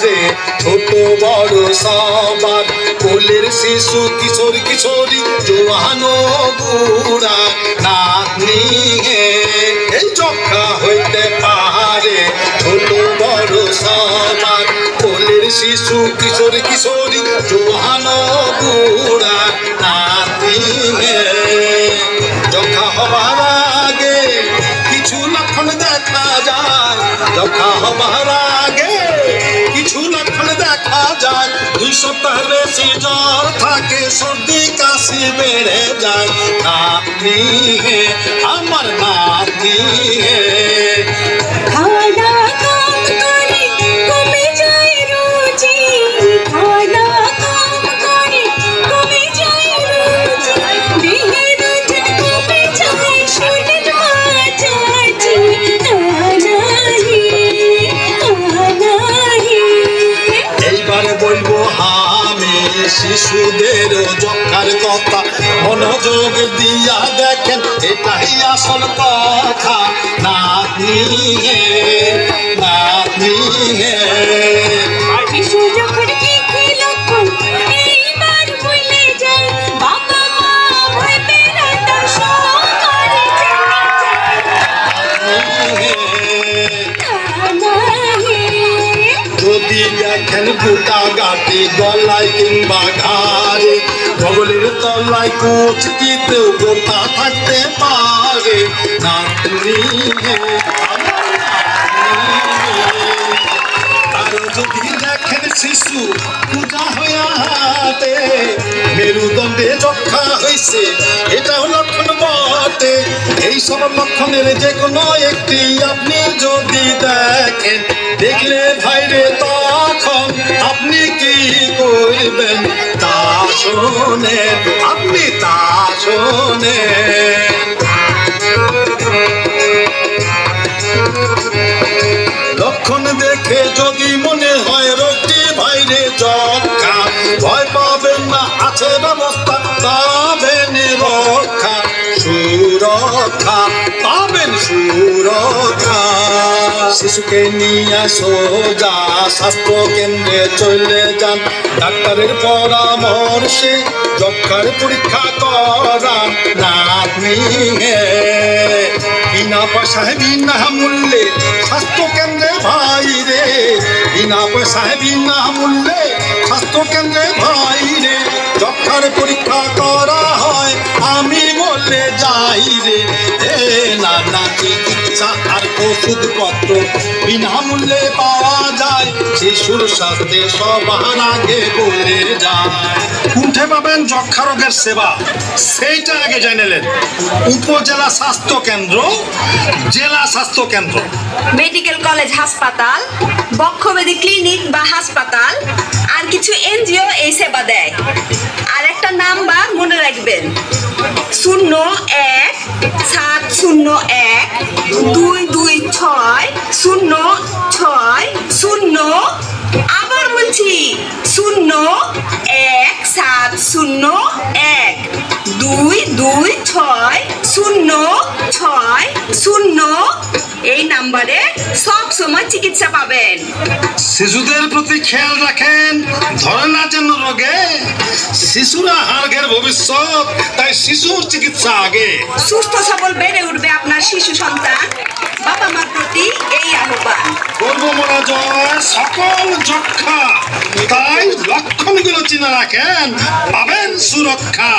পাহাড়ে ছোট বড় সবার কোলের শিশু কিশোর কিশোরী জোয়ান বুড়া নাতনি এই যক্ষা হইতে পাহাড়ে ছোট বড় সবার কোলের শিশু কিশোর কিশোরী জোয়ান বুড়া নাতনি যক্ষা হবার আগে কিছু লক্ষণ দেখা যায় যক্ষা হবার আগে কিছু লক্ষণ দেখা যায় 2 সপ্তাহের বেশি জ্বর থাকে সর্দি কাশি বেড়ে যায় নাতনি আমার নাতনি বলবো আমি শিশুদের যক্ষার কথা মনোযোগ দিয়া দেখেন এটাই আসল কথা নাতনি নাতনি শিশু যখন কি কি লক্ষণ এইবার ভুলে যায় বাবা মা ভয় পেয়ে তার সহকারে যদি দেখেন গোটা গাটি গলায় কিংবা ঘাড়ে বগলের তলায় কুচকিতেও গোটা থাকতে পারে নাতনি আর যদি দেখেন শিশু পূজা হইয়া হাতে মেরুদণ্ডে যক্ষা হয়েছে এটাও লক্ষণ বটে এইসব লক্ষণের যে কোনো একটি আপনি যদি দেখেন দেখলে ভাইরে তখন আপনি কি করবেন তা শোনেন আপনি তা শোনেন লক্ষণ দেখে যদি মনে হয় রোগটি ভাইরে যক্ষা ভয় পাবেন না আছে ব্যবস্থা পাবেন রক্ষা সুরক্ষা পাবেন সুরক্ষা শিশুকে নিয়ে সোজা স্বাস্থ্য কেন্দ্রে চলে যান ডাক্তারের পরামর্শে যক্ষার পরীক্ষা করান নাতনি বিনা পয়সায় বিনা মূল্যে স্বাস্থ্য কেন্দ্রে ভাই রে বিনা পয়সায় বিনা মূল্যে স্বাস্থ্য কেন্দ্রে ভাই রে যক্ষার পরীক্ষা করা হয় আমি বলে যাই রে নানা চিকিৎসা আর ওষুধপত্র বিনামূল্যে পাওয়া যায় শিশুর স্বাস্থ্যে সবার আগে বলে যায় উঠে পাবেন যক্ষা রোগের সেবা সেইটা আগে জানেলেন উপজেলা স্বাস্থ্য কেন্দ্র জেলা স্বাস্থ্য কেন্দ্র মেডিকেল কলেজ হাসপাতাল বক্ষব্যাধি ক্লিনিক বা হাসপাতাল আর কিছু এনজিও এই সেবা দেয় আর একটা নাম্বার মনে রাখবেন 01-701-226-060 আবার বলছি 01-701-226-060 এই নাম্বারে সব সময় চিকিৎসা পাবেন শিশুদের প্রতি খেয়াল রাখেন ধরে না যেন রোগে শিশুরা হাড়ের ভবিষ্যৎ তাই শিশুর চিকিৎসা আগে সুস্থ সবল বেড়ে উঠবে আপনার শিশু সন্তান বাবা মার প্রতি এই আহ্বান করবো মনোজয় সকল যক্ষা তাই লক্ষণগুলো চিনে রাখেন পাবেন সুরক্ষা